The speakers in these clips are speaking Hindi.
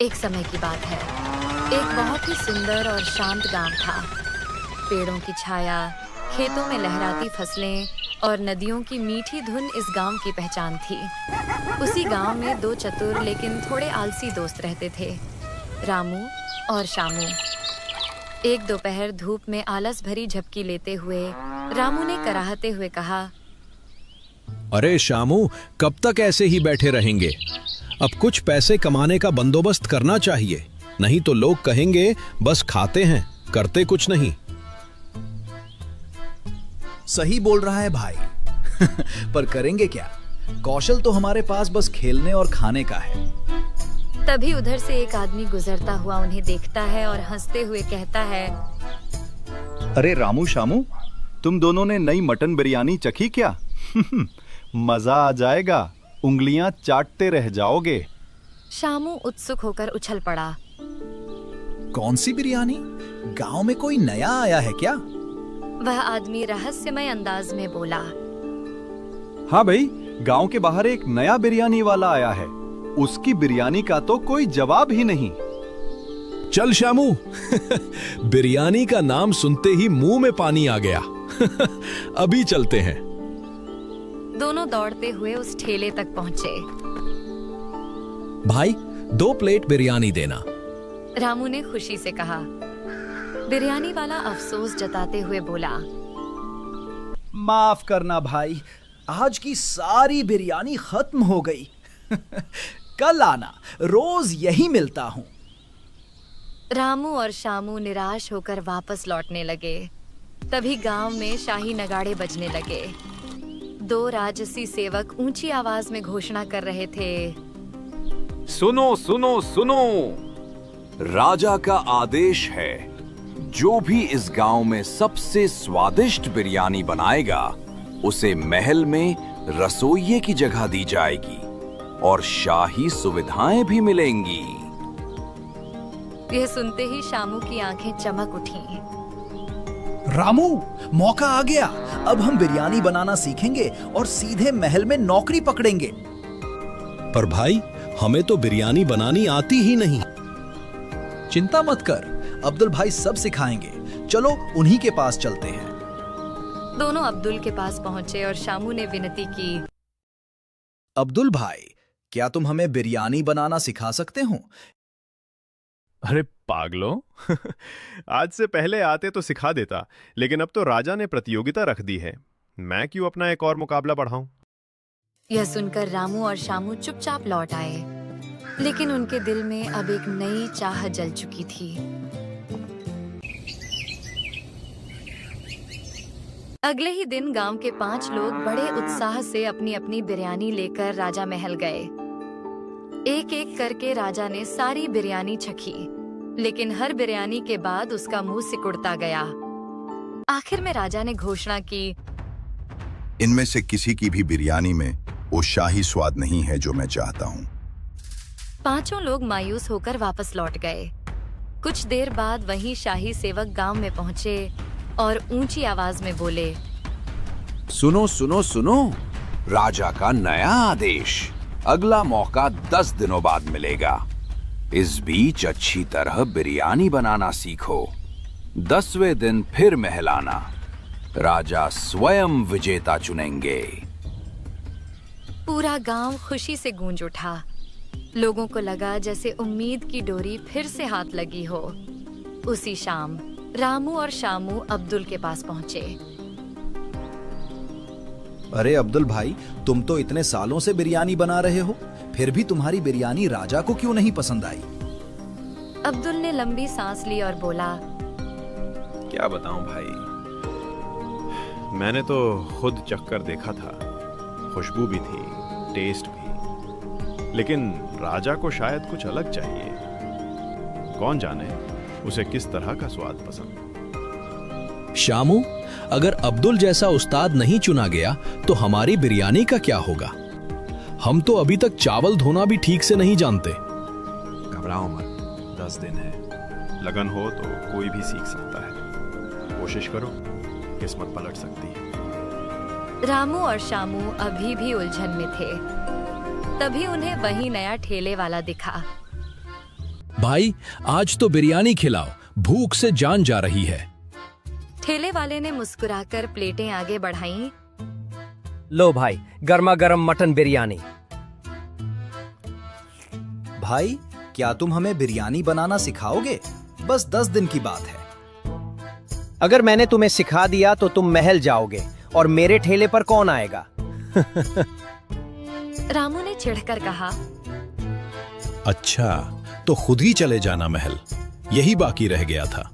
एक समय की बात है। एक बहुत ही सुंदर और शांत गांव था। पेड़ों की छाया, खेतों में लहराती फसलें और नदियों की मीठी धुन इस गांव की पहचान थी। उसी गांव में दो चतुर लेकिन थोड़े आलसी दोस्त रहते थे, रामू और शामू। एक दोपहर धूप में आलस भरी झपकी लेते हुए रामू ने कराहते हुए कहा, अरे शामू, कब तक ऐसे ही बैठे रहेंगे? अब कुछ पैसे कमाने का बंदोबस्त करना चाहिए, नहीं तो लोग कहेंगे बस खाते हैं, करते कुछ नहीं। सही बोल रहा है भाई। पर करेंगे क्या? कौशल तो हमारे पास बस खेलने और खाने का है। तभी उधर से एक आदमी गुजरता हुआ उन्हें देखता है और हंसते हुए कहता है, अरे रामू शामू, तुम दोनों ने नई मटन बिरयानी चखी क्या? मजा आ जाएगा, उंगलियां चाटते रह जाओगे। शामू उत्सुक होकर उछल पड़ा। कौन सी बिरयानी? गांव में कोई नया आया है क्या? वह आदमी रहस्यमय अंदाज में बोला, हाँ भाई, गांव के बाहर एक नया बिरयानी वाला आया है। उसकी बिरयानी का तो कोई जवाब ही नहीं। चल शामू, बिरयानी का नाम सुनते ही मुंह में पानी आ गया। अभी चलते हैं। दोनों दौड़ते हुए उस ठेले तक पहुंचे। भाई, 2 प्लेट बिरयानी देना। रामू ने खुशी से कहा। बिरयानी वाला अफसोस जताते हुए बोला, माफ करना भाई, आज की सारी बिरयानी खत्म हो गई। कल आना, रोज यही मिलता हूँ। रामू और शामू निराश होकर वापस लौटने लगे। तभी गांव में शाही नगाड़े बजने लगे। 2 राजसी सेवक ऊंची आवाज में घोषणा कर रहे थे, सुनो सुनो सुनो, राजा का आदेश है, जो भी इस गांव में सबसे स्वादिष्ट बिरयानी बनाएगा उसे महल में रसोइये की जगह दी जाएगी और शाही सुविधाएं भी मिलेंगी। यह सुनते ही शामू की आंखें चमक उठी। रामू, मौका आ गया। अब हम बिरयानी बनाना सीखेंगे और सीधे महल में नौकरी पकड़ेंगे। पर भाई, हमें तो बिरयानी बनानी आती ही नहीं। चिंता मत कर, अब्दुल भाई सब सिखाएंगे। चलो उन्हीं के पास चलते हैं। दोनों अब्दुल के पास पहुंचे और शामू ने विनती की, अब्दुल भाई, क्या तुम हमें बिरयानी बनाना सिखा सकते हो? अरे पागलों, आज से पहले आते तो सिखा देता, लेकिन अब तो राजा ने प्रतियोगिता रख दी है। मैं क्यों अपना एक और मुकाबला बढ़ाऊं? यह सुनकर रामू और शामू चुपचाप लौट आए, लेकिन उनके दिल में अब एक नई चाह जल चुकी थी। अगले ही दिन गांव के 5 लोग बड़े उत्साह से अपनी अपनी बिरयानी लेकर राजा महल गए। एक एक करके राजा ने सारी बिरयानी चखी, लेकिन हर बिरयानी के बाद उसका मुंह सिकुड़ता गया। आखिर में राजा ने घोषणा की, इनमें से किसी की भी बिरयानी में वो शाही स्वाद नहीं है जो मैं चाहता हूँ। 5 लोग मायूस होकर वापस लौट गए। कुछ देर बाद वही शाही सेवक गांव में पहुंचे और ऊंची आवाज में बोले, सुनो सुनो सुनो, राजा का नया आदेश, अगला मौका 10 दिनों बाद मिलेगा। इस बीच अच्छी तरह बिरयानी बनाना सीखो। 10वें दिन फिर महल आना, राजा स्वयं विजेता चुनेंगे। पूरा गांव खुशी से गूंज उठा। लोगों को लगा जैसे उम्मीद की डोरी फिर से हाथ लगी हो। उसी शाम रामू और शामू अब्दुल के पास पहुंचे। अरे अब्दुल भाई, तुम तो इतने सालों से बिरयानी बना रहे हो, फिर भी तुम्हारी बिरयानी राजा को क्यों नहीं पसंद आई? अब्दुल ने लंबी सांस ली और बोला, क्या बताऊं भाई, मैंने तो खुद चख कर देखा था। खुशबू भी थी, टेस्ट भी, लेकिन राजा को शायद कुछ अलग चाहिए। कौन जाने उसे किस तरह का स्वाद पसंद। शामू, अगर अब्दुल जैसा उस्ताद नहीं चुना गया तो हमारी बिरयानी का क्या होगा? हम तो अभी तक चावल धोना भी ठीक से नहीं जानते। घबराओ मत, 10 दिन है। लगन हो तो कोई भी सीख सकता है। कोशिश करो, किस्मत पलट सकती है। रामू और शामू अभी भी उलझन में थे। तभी उन्हें वही नया ठेले वाला दिखा। भाई आज तो बिरयानी खिलाओ, भूख से जान जा रही है। ठेले वाले ने मुस्कुराकर प्लेटें आगे बढ़ाईं। लो भाई, गर्मा गर्म मटन बिरयानी। भाई, क्या तुम हमें बिरयानी बनाना सिखाओगे? बस 10 दिन की बात है। अगर मैंने तुम्हें सिखा दिया तो तुम महल जाओगे और मेरे ठेले पर कौन आएगा? रामू ने चिढ़कर कहा। अच्छा, तो खुद ही चले जाना महल, यही बाकी रह गया था।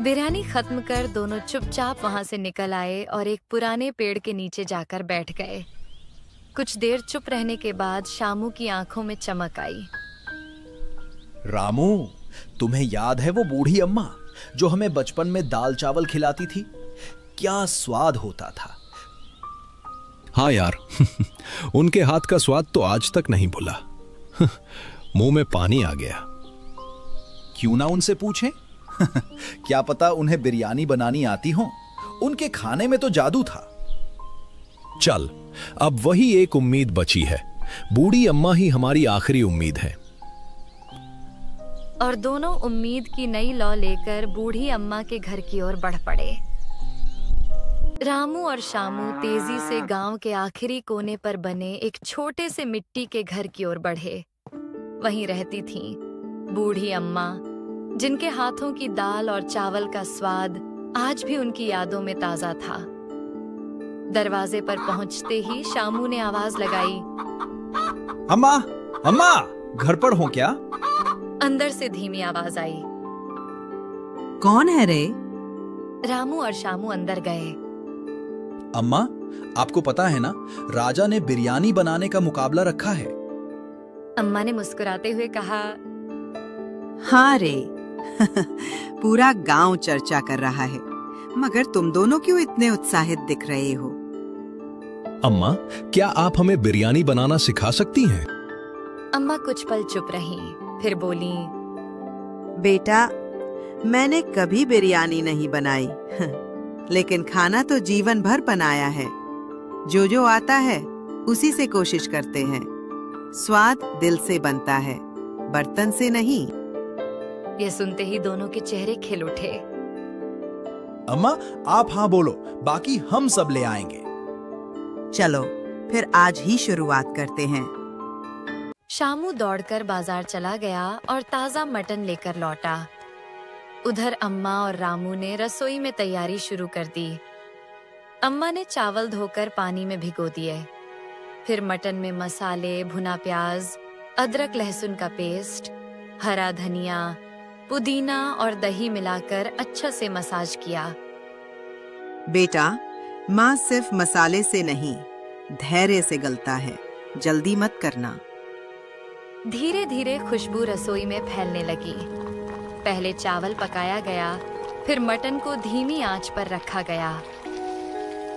बिरयानी खत्म कर दोनों चुपचाप वहां से निकल आए और एक पुराने पेड़ के नीचे जाकर बैठ गए। कुछ देर चुप रहने के बाद शामू की आंखों में चमक आई। रामू, तुम्हें याद है वो बूढ़ी अम्मा जो हमें बचपन में दाल चावल खिलाती थी? क्या स्वाद होता था। हाँ यार, उनके हाथ का स्वाद तो आज तक नहीं भूला। मुंह में पानी आ गया। क्यों ना उनसे पूछें? क्या पता उन्हें बिरयानी बनानी आती हो। उनके खाने में तो जादू था। चल, अब वही एक उम्मीद बची है। बूढ़ी अम्मा ही हमारी आखिरी उम्मीद है। और दोनों उम्मीद की नई लौ लेकर बूढ़ी अम्मा के घर की ओर बढ़ पड़े। रामू और शामू तेजी से गांव के आखिरी कोने पर बने एक छोटे से मिट्टी के घर की ओर बढ़े। वहीं रहती थीं बूढ़ी अम्मा, जिनके हाथों की दाल और चावल का स्वाद आज भी उनकी यादों में ताजा था। दरवाजे पर पहुंचते ही शामू ने आवाज लगाई। अम्मा, अम्मा, घर पर हो क्या? अंदर से धीमी आवाज आई। कौन है रे? रामू और शामू अंदर गए। अम्मा, आपको पता है ना, राजा ने बिरयानी बनाने का मुकाबला रखा है। अम्मा ने मुस्कुराते हुए कहा। हाँ रे, पूरा गांव चर्चा कर रहा है, मगर तुम दोनों क्यों इतने उत्साहित दिख रहे हो? अम्मा, क्या आप हमें बिरयानी बनाना सिखा सकती हैं? अम्मा कुछ पल चुप रहीं, फिर बोली। बेटा, मैंने कभी बिरयानी नहीं बनाई, लेकिन खाना तो जीवन भर बनाया है। जो जो आता है उसी से कोशिश करते हैं। स्वाद दिल से बनता है, बर्तन से नहीं। ये सुनते ही दोनों के चेहरे खिल उठे। अम्मा, आप हाँ बोलो, बाकी हम सब ले आएंगे। चलो फिर आज ही शुरुआत करते हैं। शामू दौड़कर बाजार चला गया और ताजा मटन लेकर लौटा। उधर अम्मा और रामू ने रसोई में तैयारी शुरू कर दी। अम्मा ने चावल धोकर पानी में भिगो दिए। फिर मटन में मसाले, भुना प्याज, अदरक लहसुन का पेस्ट, हरा धनिया, पुदीना और दही मिलाकर अच्छा से मसाज किया। बेटा, माँ सिर्फ मसाले से नहीं, धैर्य से गलता है। जल्दी मत करना। धीरे धीरे खुशबू रसोई में फैलने लगी। पहले चावल पकाया गया, फिर मटन को धीमी आंच पर रखा गया।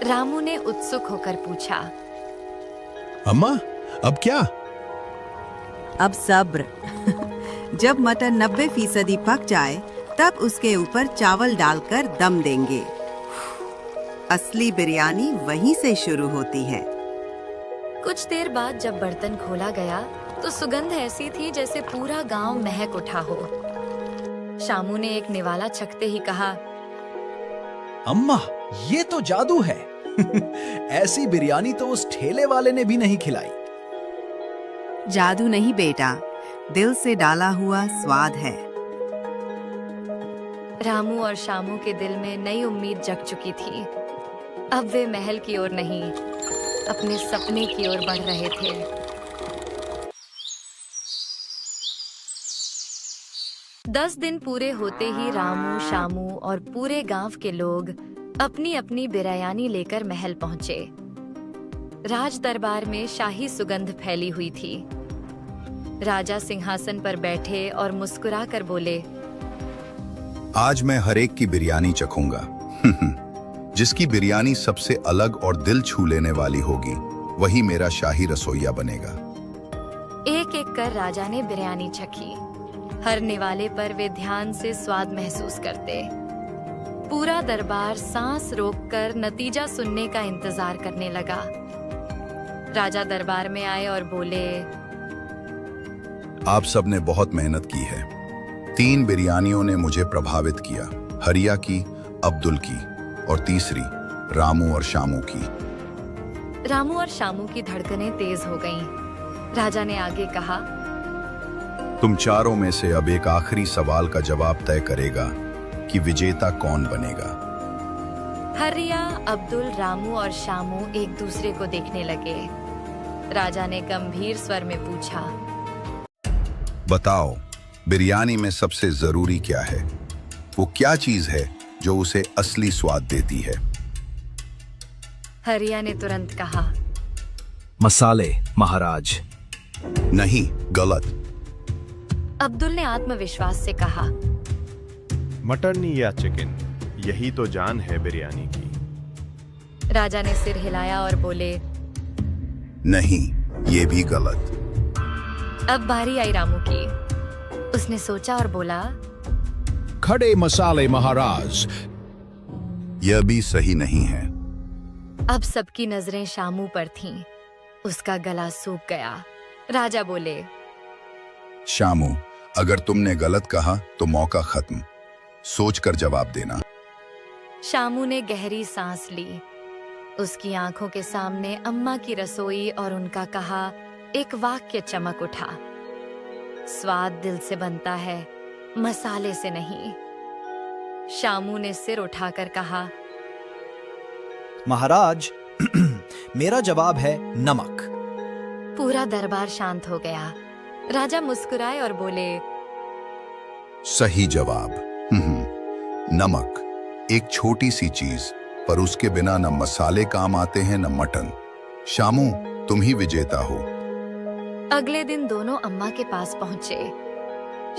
रामू ने उत्सुक होकर पूछा। अम्मा, अब क्या? अब सब्र। जब मटन 90% पक जाए, तब उसके ऊपर चावल डालकर दम देंगे। असली बिरयानी वहीं से शुरू होती है। कुछ देर बाद जब बर्तन खोला गया तो सुगंध ऐसी थी जैसे पूरा गांव महक उठा हो। शामू ने एक निवाला छकते ही कहा। अम्मा, ये तो जादू है। ऐसी बिरयानी तो उस ठेले वाले ने भी नहीं खिलाई। जादू नहीं बेटा, दिल से डाला हुआ स्वाद है। रामू और शामू के दिल में नई उम्मीद जग चुकी थी। अब वे महल की ओर नहीं, अपने सपने की ओर बढ़ रहे थे। दस दिन पूरे होते ही रामू, शामू और पूरे गांव के लोग अपनी अपनी बिरयानी लेकर महल पहुंचे। राज दरबार में शाही सुगंध फैली हुई थी। राजा सिंहासन पर बैठे और मुस्कुरा कर बोले। आज मैं हर एक की बिरयानी चखूंगा। जिसकी बिरयानी सबसे अलग और दिल छू लेने वाली होगी, वही मेरा शाही रसोइया बनेगा। एक एक कर राजा ने बिरयानी चखी। हर निवाले पर वे ध्यान से स्वाद महसूस करते। पूरा दरबार सांस रोककर नतीजा सुनने का इंतजार करने लगा। राजा दरबार में आए और बोले। आप सबने बहुत मेहनत की है। 3 बिरयानियों ने मुझे प्रभावित किया, हरिया की, अब्दुल की और तीसरी रामू और शामू की। रामू और शामू की धड़कनें तेज हो गईं। राजा ने आगे कहा, तुम चारों में से अब एक आखिरी सवाल का जवाब तय करेगा कि विजेता कौन बनेगा। हरिया, अब्दुल, रामू और शामू एक दूसरे को देखने लगे। राजा ने गंभीर स्वर में पूछा, बताओ, बिरयानी में सबसे जरूरी क्या है? वो क्या चीज है जो उसे असली स्वाद देती है? हरिया ने तुरंत कहा, मसाले महाराज। नहीं, गलत। अब्दुल ने आत्मविश्वास से कहा, मटन या चिकन, यही तो जान है बिरयानी की। राजा ने सिर हिलाया और बोले, नहीं, ये भी गलत। अब बारी आई रामू की। उसने सोचा और बोला, खड़े मसाले महाराज। यह भी सही नहीं है। अब सबकी नजरें शामू पर थीं। उसका गला सूख गया। राजा बोले, शामू, अगर तुमने गलत कहा तो मौका खत्म। सोचकर जवाब देना। शामू ने गहरी सांस ली। उसकी आंखों के सामने अम्मा की रसोई और उनका कहा एक वाक्य चमक उठा, स्वाद दिल से बनता है, मसाले से नहीं। शामू ने सिर उठाकर कहा, महाराज, मेरा जवाब है नमक। पूरा दरबार शांत हो गया। राजा मुस्कुराए और बोले, सही जवाब। नमक, एक छोटी सी चीज, पर उसके बिना न मसाले काम आते हैं न मटन। शामू, तुम ही विजेता हो। अगले दिन दोनों अम्मा के पास पहुंचे।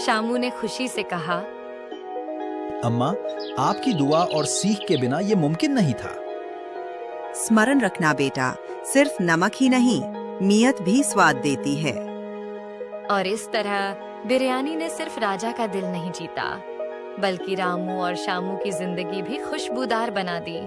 शामू ने खुशी से कहा, अम्मा, आपकी दुआ और सीख के बिना ये मुमकिन नहीं था। स्मरण रखना बेटा, सिर्फ नमक ही नहीं, नियत भी स्वाद देती है। और इस तरह बिरयानी ने सिर्फ राजा का दिल नहीं जीता, बल्कि रामू और शामू की जिंदगी भी खुशबूदार बना दी।